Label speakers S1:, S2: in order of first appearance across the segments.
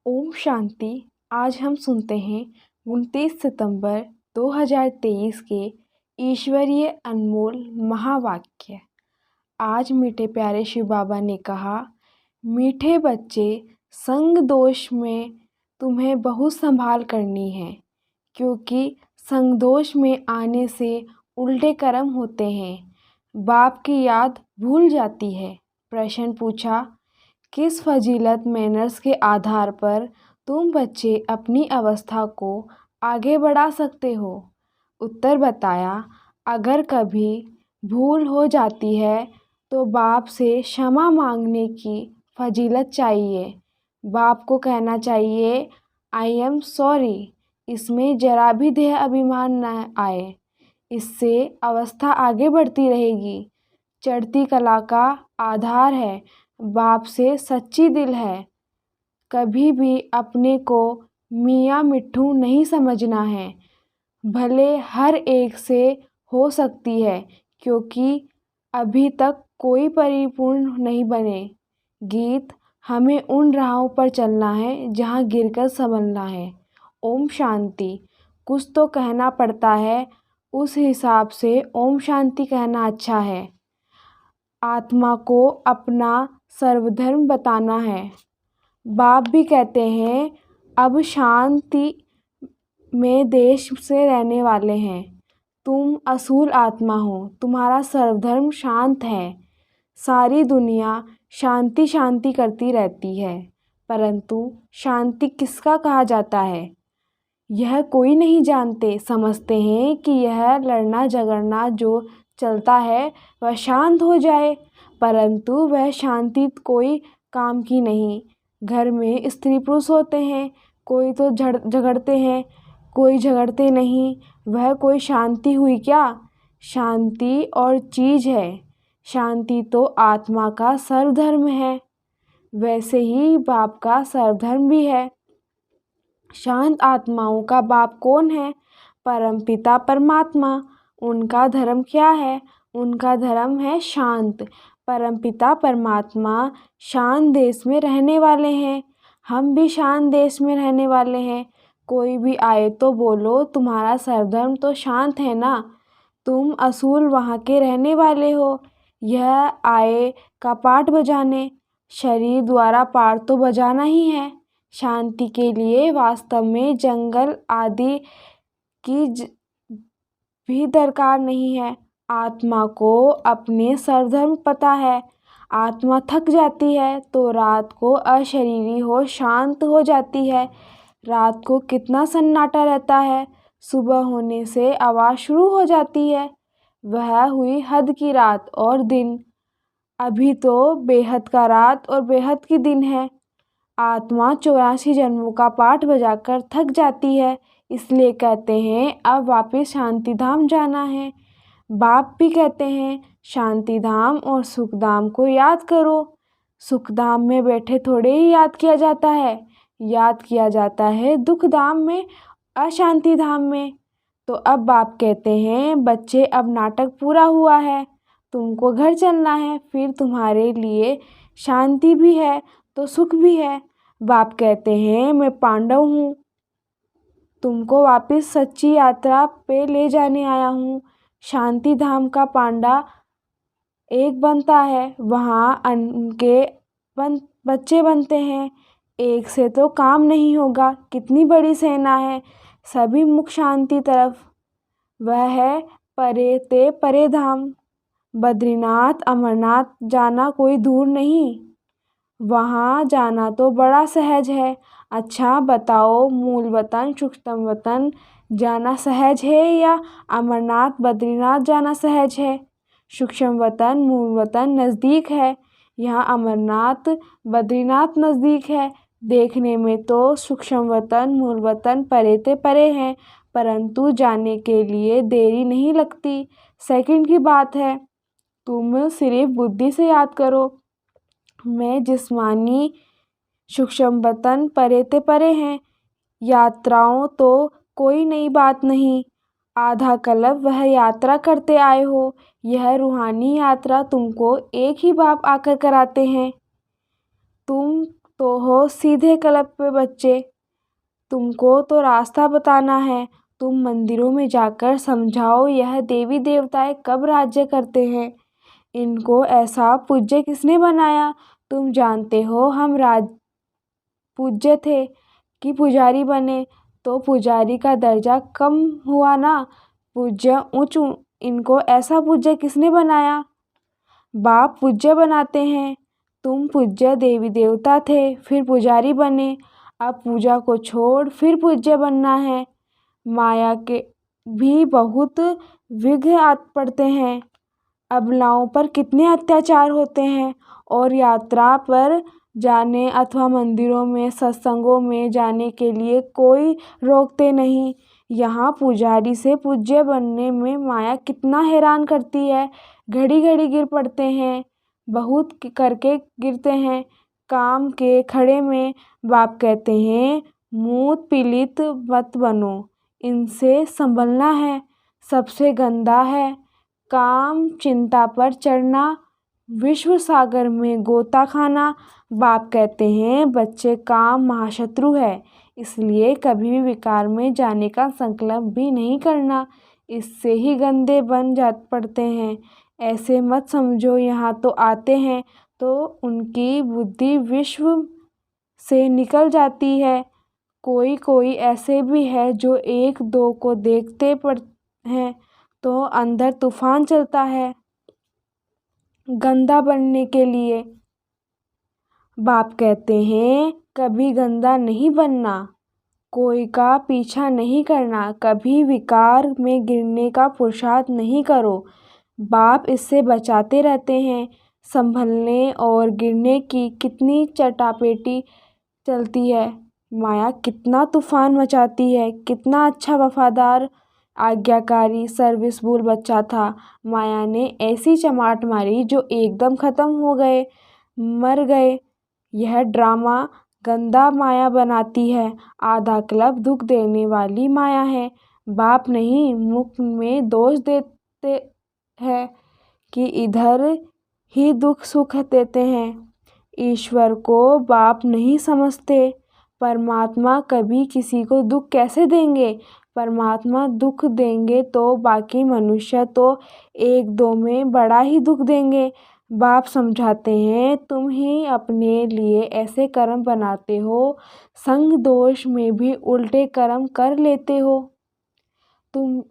S1: ओम शांति। आज हम सुनते हैं 29 सितंबर 2023 के ईश्वरीय अनमोल महावाक्य। आज मीठे प्यारे शिव बाबा ने कहा, मीठे बच्चे, संग दोष में तुम्हें बहुत संभाल करनी है, क्योंकि संग दोष में आने से उल्टे कर्म होते हैं। बाप की याद भूल जाती है। प्रश्न पूछा, किस फजीलत मैनर्स के आधार पर तुम बच्चे अपनी अवस्था को आगे बढ़ा सकते हो? उत्तर बताया, अगर कभी भूल हो जाती है तो बाप से क्षमा मांगने की फजीलत चाहिए। बाप को कहना चाहिए, आई एम सॉरी। इसमें जरा भी देह अभिमान न आए। इससे अवस्था आगे बढ़ती रहेगी। चढ़ती कला का आधार है बाप से सच्ची दिल है। कभी भी अपने को मियाँ मिट्ठू नहीं समझना है। भले हर एक से हो सकती है, क्योंकि अभी तक कोई परिपूर्ण नहीं बने। गीत, हमें उन राहों पर चलना है जहाँ गिरकर संभलना है। ओम शांति। कुछ तो कहना पड़ता है, उस हिसाब से ओम शांति कहना अच्छा है। आत्मा को अपना सर्वधर्म बताना है। बाप भी कहते हैं, अब शांति में देश से रहने वाले हैं। तुम असूल आत्मा हो, तुम्हारा सर्वधर्म शांत है। सारी दुनिया शांति शांति करती रहती है, परंतु शांति किसका कहा जाता है, यह कोई नहीं जानते। समझते हैं कि यह लड़ना झगड़ना जो चलता है वह शांत हो जाए, परंतु वह शांति कोई काम की नहीं। घर में स्त्री पुरुष होते हैं, कोई तो झगड़ते हैं, कोई झगड़ते नहीं। वह कोई शांति हुई क्या? शांति और चीज़ है। शांति तो आत्मा का सर्वधर्म है। वैसे ही बाप का सर्वधर्म भी है। शांत आत्माओं का बाप कौन है? परमपिता परमात्मा। उनका धर्म क्या है? उनका धर्म है शांत। परमपिता परमात्मा शांत देश में रहने वाले हैं। हम भी शांत देश में रहने वाले हैं। कोई भी आए तो बोलो, तुम्हारा सर्वधर्म तो शांत है ना, तुम असूल वहाँ के रहने वाले हो। यह आए का पाठ बजाने, शरीर द्वारा पाठ तो बजाना ही है। शांति के लिए वास्तव में जंगल आदि की भी दरकार नहीं है। आत्मा को अपने सर्वधर्म पता है। आत्मा थक जाती है तो रात को अशरीरी हो शांत हो जाती है। रात को कितना सन्नाटा रहता है, सुबह होने से आवाज़ शुरू हो जाती है। वह हुई हद की रात और दिन। अभी तो बेहद का रात और बेहद की दिन है। आत्मा 84 जन्मों का पाठ बजाकर थक जाती है, इसलिए कहते हैं अब वापस शांति धाम जाना है। बाप भी कहते हैं, शांति धाम और सुखधाम को याद करो। सुखधाम में बैठे थोड़े ही याद किया जाता है, याद किया जाता है दुख धाम में, अशांति धाम में। तो अब बाप कहते हैं, बच्चे अब नाटक पूरा हुआ है, तुमको घर चलना है। फिर तुम्हारे लिए शांति भी है तो सुख भी है। बाप कहते हैं, मैं पांडव हूँ, तुमको वापस सच्ची यात्रा पे ले जाने आया हूँ। शांति धाम का पांडा एक बनता है, वहाँ उनके बच्चे बनते हैं। एक से तो काम नहीं होगा, कितनी बड़ी सेना है, सभी मुख शांति तरफ। वह है परे ते परे धाम। बद्रीनाथ अमरनाथ जाना कोई दूर नहीं, वहाँ जाना तो बड़ा सहज है। अच्छा बताओ, मूल वतन सूक्ष्म वतन जाना सहज है या अमरनाथ बद्रीनाथ जाना सहज है? सूक्ष्म वतन मूल वतन नज़दीक है, यहाँ अमरनाथ बद्रीनाथ नज़दीक है। देखने में तो सूक्ष्म वतन मूल वतन परे ते परे हैं, परंतु जाने के लिए देरी नहीं लगती, सेकंड की बात है। तुम सिर्फ बुद्धि से याद करो, मैं जिस्मानी सूक्ष्म वतन परे ते परे हैं। यात्राओं तो कोई नई बात नहीं, आधा कल्प वह यात्रा करते आए हो। यह रूहानी यात्रा तुमको एक ही बाप आकर कराते हैं। तुम तो हो सीधे क्लब पे बच्चे, तुमको तो रास्ता बताना है। तुम मंदिरों में जाकर समझाओ यह देवी देवताएं कब राज्य करते हैं। इनको ऐसा पूज्य किसने बनाया। तुम जानते हो हम राज पूज्य थे कि पुजारी बने, तो पुजारी का दर्जा कम हुआ ना। पूज्य उच्च, इनको ऐसा पूज्य किसने बनाया। बाप पूज्य बनाते हैं। तुम पूज्य देवी देवता थे, फिर पुजारी बने। अब पूजा को छोड़ फिर पूज्य बनना है। माया के भी बहुत विघ्न पड़ते हैं। अबलाओं पर कितने अत्याचार होते हैं। और यात्रा पर जाने अथवा मंदिरों में सत्संगों में जाने के लिए कोई रोकते नहीं। यहाँ पुजारी से पूज्य बनने में माया कितना हैरान करती है। घड़ी घड़ी गिर पड़ते हैं, बहुत करके गिरते हैं। काम के खड़े में बाप कहते हैं मूत पीड़ित मत बनो, इनसे संभलना है। सबसे गंदा है काम चिंता पर चढ़ना, विश्व सागर में गोता खाना। बाप कहते हैं बच्चे काम महाशत्रु है, इसलिए कभी भी विकार में जाने का संकल्प भी नहीं करना, इससे ही गंदे बन जा पड़ते हैं। ऐसे मत समझो, यहाँ तो आते हैं तो उनकी बुद्धि विश्व से निकल जाती है। कोई कोई ऐसे भी है जो एक दो को देखते पर हैं तो अंदर तूफान चलता है गंदा बनने के लिए। बाप कहते हैं कभी गंदा नहीं बनना, कोई का पीछा नहीं करना, कभी विकार में गिरने का पुरुषार्थ नहीं करो। बाप इससे बचाते रहते हैं। संभलने और गिरने की कितनी चटापेटी चलती है। माया कितना तूफान मचाती है। कितना अच्छा वफादार आज्ञाकारी सर्विसबुल बच्चा था। माया ने ऐसी चमाट मारी जो एकदम खत्म हो गए, मर गए। यह ड्रामा गंदा माया बनाती है। आधा क्लब दुख देने वाली माया है। बाप नहीं मुख में दोष देते हैं कि इधर ही दुख सुख देते हैं। ईश्वर को बाप नहीं समझते। परमात्मा कभी किसी को दुख कैसे देंगे। परमात्मा दुख देंगे तो बाकी मनुष्य तो एक दो में बड़ा ही दुख देंगे। बाप समझाते हैं तुम ही अपने लिए ऐसे कर्म बनाते हो, संग दोष में भी उल्टे कर्म कर लेते हो। तुम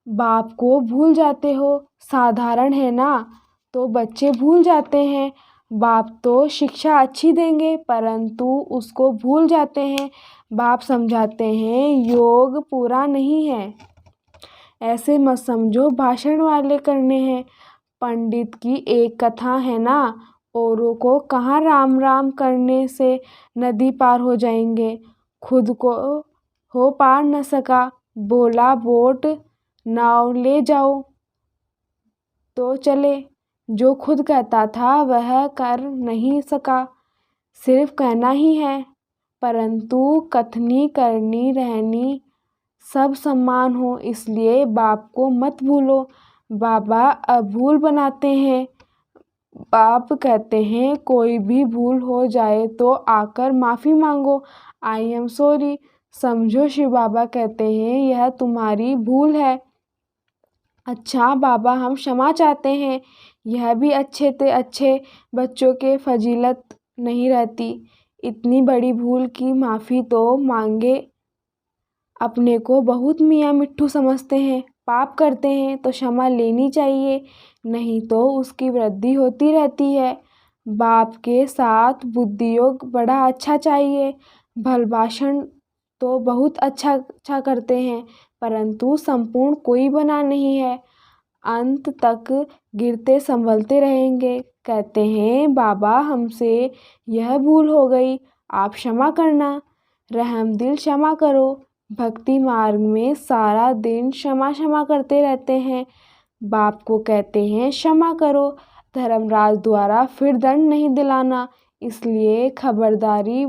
S1: बाप को भूल जाते हो। साधारण है ना, तो बच्चे भूल जाते हैं। बाप तो शिक्षा अच्छी देंगे परंतु उसको भूल जाते हैं। बाप समझाते हैं योग पूरा नहीं है। ऐसे मत समझो भाषण वाले करने हैं। पंडित की एक कथा है ना, औरों को कहाँ राम राम करने से नदी पार हो जाएंगे, खुद को हो पार न सका। बोला बोट नाव ले जाओ तो चले, जो खुद कहता था वह कर नहीं सका। सिर्फ कहना ही है, परंतु कथनी करनी रहनी सब समान हो, इसलिए बाप को मत भूलो। बाबा अभूल बनाते हैं। बाप कहते हैं कोई भी भूल हो जाए तो आकर माफ़ी मांगो, आई एम सॉरी समझो। शिव बाबा कहते हैं यह तुम्हारी भूल है। अच्छा बाबा हम क्षमा चाहते हैं। यह भी अच्छे बच्चों के फजीलत नहीं रहती। इतनी बड़ी भूल की माफ़ी तो मांगे। अपने को बहुत मियाँ मिट्ठू समझते हैं। पाप करते हैं तो क्षमा लेनी चाहिए, नहीं तो उसकी वृद्धि होती रहती है। बाप के साथ बुद्धियोग बड़ा अच्छा चाहिए। भलभाषण तो बहुत अच्छा करते हैं परंतु संपूर्ण कोई बना नहीं है। अंत तक गिरते संभलते रहेंगे। कहते हैं बाबा हमसे यह भूल हो गई, आप क्षमा करना। रहमदिल क्षमा करो। भक्ति मार्ग में सारा दिन क्षमा करते रहते हैं। बाप को कहते हैं क्षमा करो। धर्मराज द्वारा फिर दंड नहीं दिलाना, इसलिए खबरदारी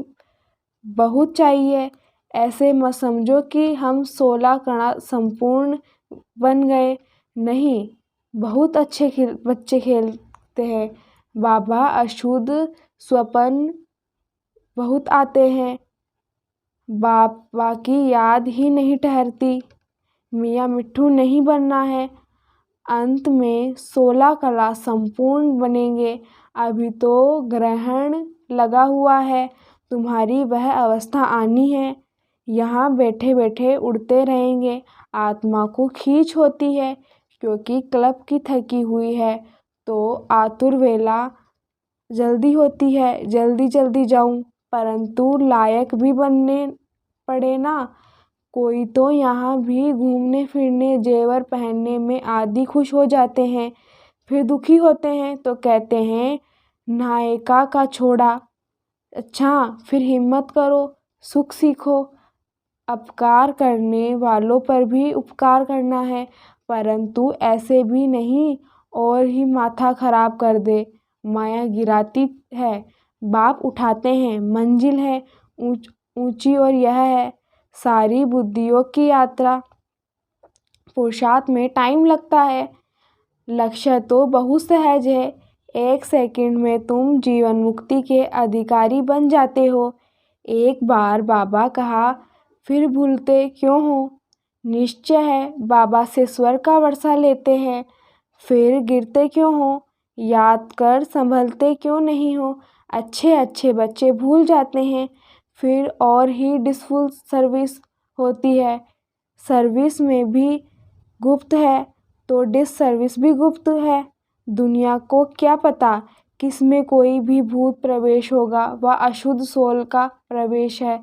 S1: बहुत चाहिए। ऐसे मत समझो कि हम 16 कणा संपूर्ण बन गए, नहीं बहुत अच्छे बच्चे खेलते हैं। बाबा अशुद्ध स्वपन बहुत आते हैं, बाबा की याद ही नहीं ठहरती। मियाँ मिट्ठू नहीं बनना है, अंत में 16 कला संपूर्ण बनेंगे। अभी तो ग्रहण लगा हुआ है, तुम्हारी वह अवस्था आनी है। यहाँ बैठे बैठे उड़ते रहेंगे। आत्मा को खींच होती है, क्योंकि क्लब की थकी हुई है, तो आतुर वेला जल्दी होती है, जल्दी जल्दी जाऊं, परंतु लायक भी बनने पड़े ना। कोई तो यहाँ भी घूमने फिरने जेवर पहनने में आदि खुश हो जाते हैं, फिर दुखी होते हैं तो कहते हैं नायका का छोड़ा। अच्छा, फिर हिम्मत करो, सुख सीखो। अपकार करने वालों पर भी उपकार करना है, परंतु ऐसे भी नहीं और ही माथा खराब कर दे। माया गिराती है, बाप उठाते हैं। मंजिल है ऊंची और यह है सारी बुद्धियों की यात्रा। पुरुषार्थ में टाइम लगता है, लक्ष्य तो बहुत सहज है। 1 सेकंड में तुम जीवन मुक्ति के अधिकारी बन जाते हो। एक बार बाबा कहा, फिर भूलते क्यों हो? निश्चय है, बाबा से स्वर का वर्षा लेते हैं, फिर गिरते क्यों हो? याद कर संभलते क्यों नहीं हो? अच्छे अच्छे बच्चे भूल जाते हैं, फिर और ही डिसफुल सर्विस होती है। सर्विस में भी गुप्त है तो डिस सर्विस भी गुप्त है। दुनिया को क्या पता किसमें कोई भी भूत प्रवेश होगा, वह अशुद्ध सोल का प्रवेश है,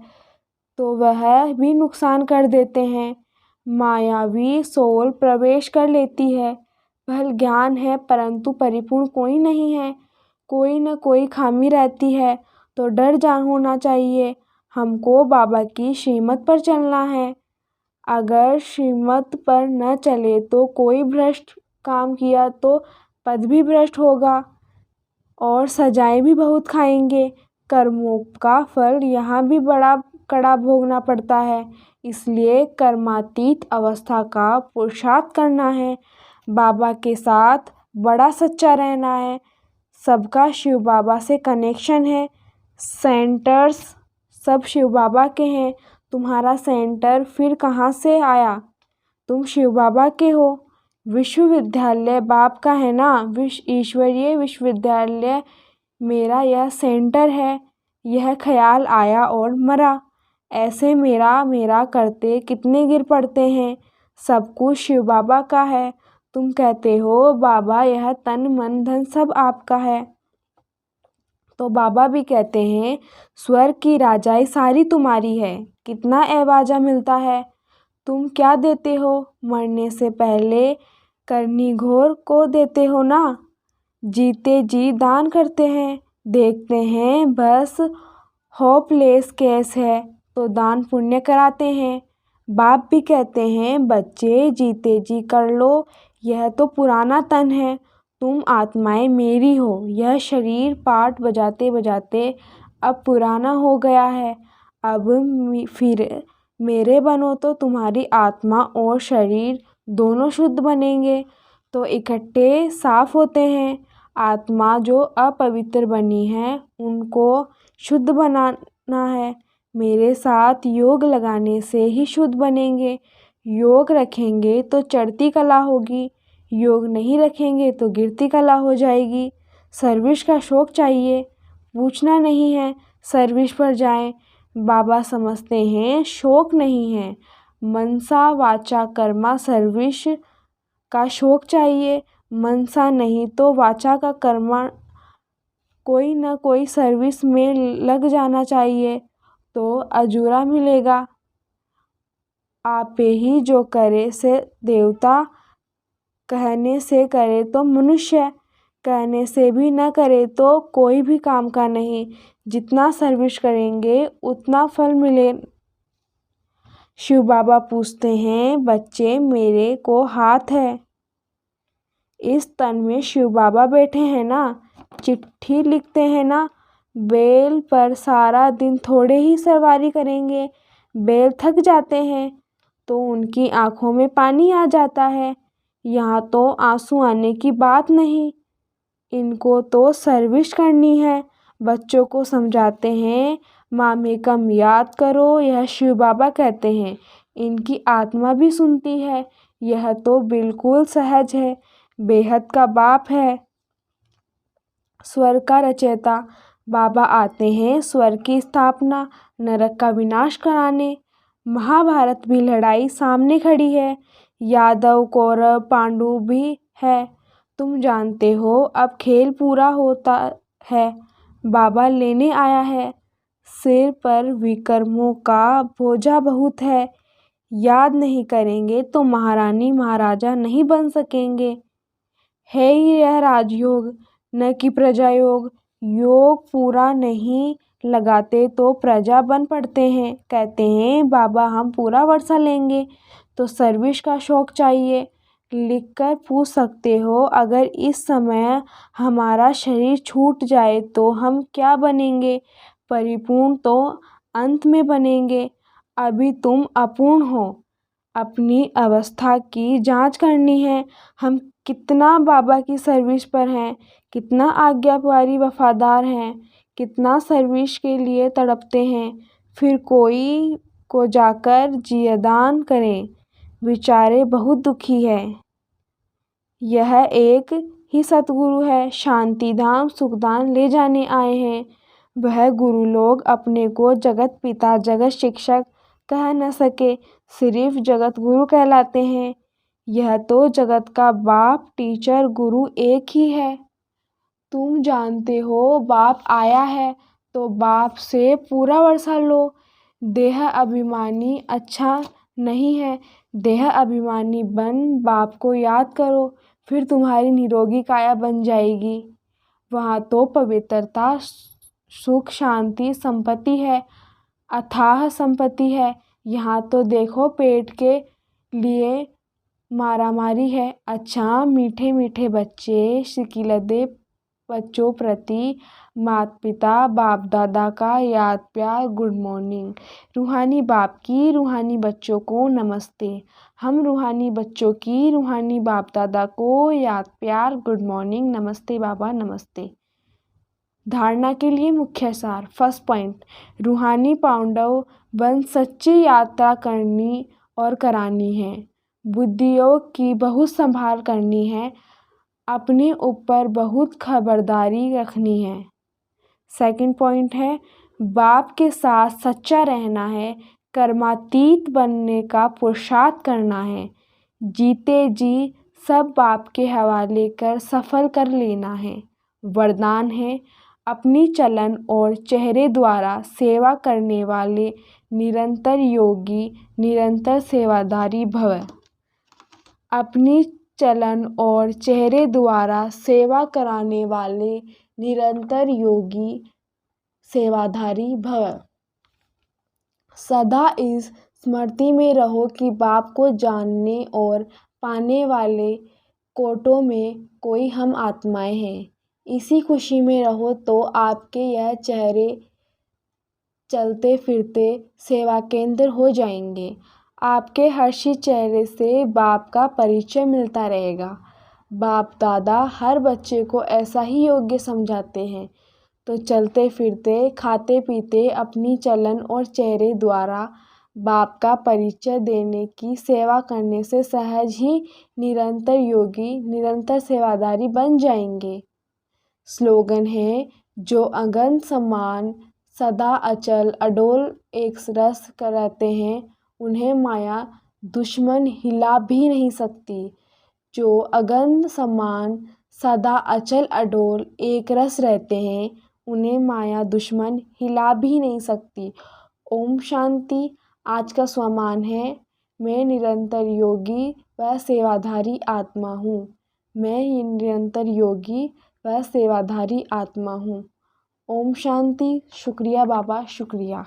S1: तो वह भी नुकसान कर देते हैं। मायावी सोल प्रवेश कर लेती है, वह ज्ञान है, परंतु परिपूर्ण कोई नहीं है। कोई न कोई खामी रहती है, तो डर जान होना चाहिए। हमको बाबा की श्रीमत पर चलना है। अगर श्रीमत पर न चले तो कोई भ्रष्ट काम किया तो पद भी भ्रष्ट होगा और सजाएं भी बहुत खाएंगे। कर्मों का फल यहाँ भी बड़ा कड़ा भोगना पड़ता है, इसलिए कर्मातीत अवस्था का पुरुषार्थ करना है। बाबा के साथ बड़ा सच्चा रहना है। सबका शिव बाबा से कनेक्शन है। सेंटर्स सब शिव बाबा के हैं। तुम्हारा सेंटर फिर कहाँ से आया? तुम शिव बाबा के हो। विश्वविद्यालय बाप का है ना, ईश्वरीय विश्वविद्यालय मेरा यह सेंटर है। यह ख्याल आया और मरा, ऐसे मेरा मेरा करते कितने गिर पड़ते हैं। सब कुछ शिव बाबा का है। तुम कहते हो बाबा यह तन मन धन सब आपका है, तो बाबा भी कहते हैं स्वर्ग की राजाई सारी तुम्हारी है। कितना एवाजा मिलता है। तुम क्या देते हो? मरने से पहले करनी घोर को देते हो ना। जीते जी दान करते हैं, देखते हैं बस होपलेस केस है तो दान पुण्य कराते हैं। बाप भी कहते हैं बच्चे जीते जी कर लो, यह तो पुराना तन है, तुम आत्माएं मेरी हो। यह शरीर पाठ बजाते बजाते अब पुराना हो गया है। अब फिर मेरे बनो तो तुम्हारी आत्मा और शरीर दोनों शुद्ध बनेंगे, तो इकट्ठे साफ होते हैं। आत्मा जो अपवित्र बनी है उनको शुद्ध बनाना है। मेरे साथ योग लगाने से ही शुद्ध बनेंगे। योग रखेंगे तो चढ़ती कला होगी, योग नहीं रखेंगे तो गिरती कला हो जाएगी। सर्विस का शौक चाहिए, पूछना नहीं है, सर्विस पर जाएं। बाबा समझते हैं शौक नहीं है, मनसा वाचा कर्मा सर्विस का शौक चाहिए। मनसा नहीं तो वाचा का कर्मा कोई न कोई सर्विस में लग जाना चाहिए, तो अजूरा मिलेगा। आपे ही जो करे से देवता, कहने से करे तो मनुष्य, कहने से भी न करे तो कोई भी काम का नहीं। जितना सर्विस करेंगे उतना फल मिले। शिव बाबा पूछते हैं बच्चे मेरे को हाथ है, इस तन में शिव बाबा बैठे हैं ना, चिट्ठी लिखते हैं ना। बैल पर सारा दिन थोड़े ही सवारी करेंगे, बैल थक जाते हैं तो उनकी आंखों में पानी आ जाता है। यहाँ तो आंसू आने की बात नहीं, इनको तो सर्विस करनी है। बच्चों को समझाते हैं मामेकम याद करो, यह शिव बाबा कहते हैं। इनकी आत्मा भी सुनती है। यह तो बिल्कुल सहज है। बेहद का बाप है, स्वर्ग का रचयिता। बाबा आते हैं स्वर्ग की स्थापना, नरक का विनाश कराने। महाभारत भी लड़ाई सामने खड़ी है। यादव कौरव पांडु भी है। तुम जानते हो अब खेल पूरा होता है। बाबा लेने आया है। सिर पर विक्रमों का बोझा बहुत है। याद नहीं करेंगे तो महारानी महाराजा नहीं बन सकेंगे। है ही यह राजयोग, न कि प्रजा योग। योग पूरा नहीं लगाते तो प्रजा बन पड़ते हैं। कहते हैं बाबा हम पूरा वर्षा लेंगे, तो सर्विस का शौक चाहिए। लिखकर पूछ सकते हो, अगर इस समय हमारा शरीर छूट जाए तो हम क्या बनेंगे? परिपूर्ण तो अंत में बनेंगे। अभी तुम अपूर्ण हो। अपनी अवस्था की जांच करनी है। हम कितना बाबा की सर्विस पर हैं, कितना आज्ञाकारी वफादार हैं, कितना सर्विस के लिए तड़पते हैं। फिर कोई को जाकर जियादान करें। बेचारे बहुत दुखी है। यह एक ही सतगुरु है, शांति धाम सुखदान ले जाने आए हैं। वह गुरु लोग अपने को जगत पिता जगत शिक्षक कह न सके, सिर्फ जगत गुरु कहलाते हैं। यह तो जगत का बाप टीचर गुरु एक ही है। तुम जानते हो बाप आया है, तो बाप से पूरा वर्षा लो। देह अभिमानी अच्छा नहीं है। देह अभिमानी बन बाप को याद करो, फिर तुम्हारी निरोगी काया बन जाएगी। वहाँ तो पवित्रता सुख शांति संपत्ति है, अथाह संपत्ति है। यहाँ तो देखो पेट के लिए मारामारी है। अच्छा मीठे मीठे बच्चे, शिकिलदे बच्चों प्रति माता पिता बाप दादा का याद प्यार गुड मॉर्निंग। रूहानी बाप की रूहानी बच्चों को नमस्ते। हम रूहानी बच्चों की रूहानी बाप दादा को याद प्यार गुड मॉर्निंग नमस्ते बाबा नमस्ते। धारणा के लिए मुख्य सार। फर्स्ट पॉइंट, रूहानी पांडव बन सच्ची यात्रा करनी और करानी है। बुद्धियों की बहुत संभाल करनी है। अपने ऊपर बहुत खबरदारी रखनी है। सेकंड पॉइंट है, बाप के साथ सच्चा रहना है। कर्मातीत बनने का पुरुषार्थ करना है। जीते जी सब बाप के हवाले कर सफल कर लेना है। वरदान है, अपनी चलन और चेहरे द्वारा सेवा करने वाले निरंतर योगी निरंतर सेवाधारी भव। अपनी चलन और चेहरे द्वारा सेवा कराने वाले निरंतर योगी सेवाधारी भव। सदा इस स्मृति में रहो कि बाप को जानने और पाने वाले कोटों में कोई हम आत्माएं हैं। इसी खुशी में रहो तो आपके यह चेहरे चलते फिरते सेवा केंद्र हो जाएंगे। आपके हर्षित चेहरे से बाप का परिचय मिलता रहेगा। बाप दादा हर बच्चे को ऐसा ही योग्य समझाते हैं, तो चलते फिरते खाते पीते अपनी चलन और चेहरे द्वारा बाप का परिचय देने की सेवा करने से सहज ही निरंतर योगी निरंतर सेवादारी बन जाएंगे। स्लोगन है, जो अगन समान सदा अचल अडोल एक रस रहते हैं, उन्हें माया दुश्मन हिला भी नहीं सकती। जो अगन समान सदा अचल अडोल एक रस रहते हैं, उन्हें माया दुश्मन हिला भी नहीं सकती। ओम शांति। आज का स्वमान है, मैं निरंतर योगी व सेवाधारी आत्मा हूँ। मैं निरंतर योगी व सेवाधारी आत्मा हूँ। ओम शांति। शुक्रिया बाबा, शुक्रिया।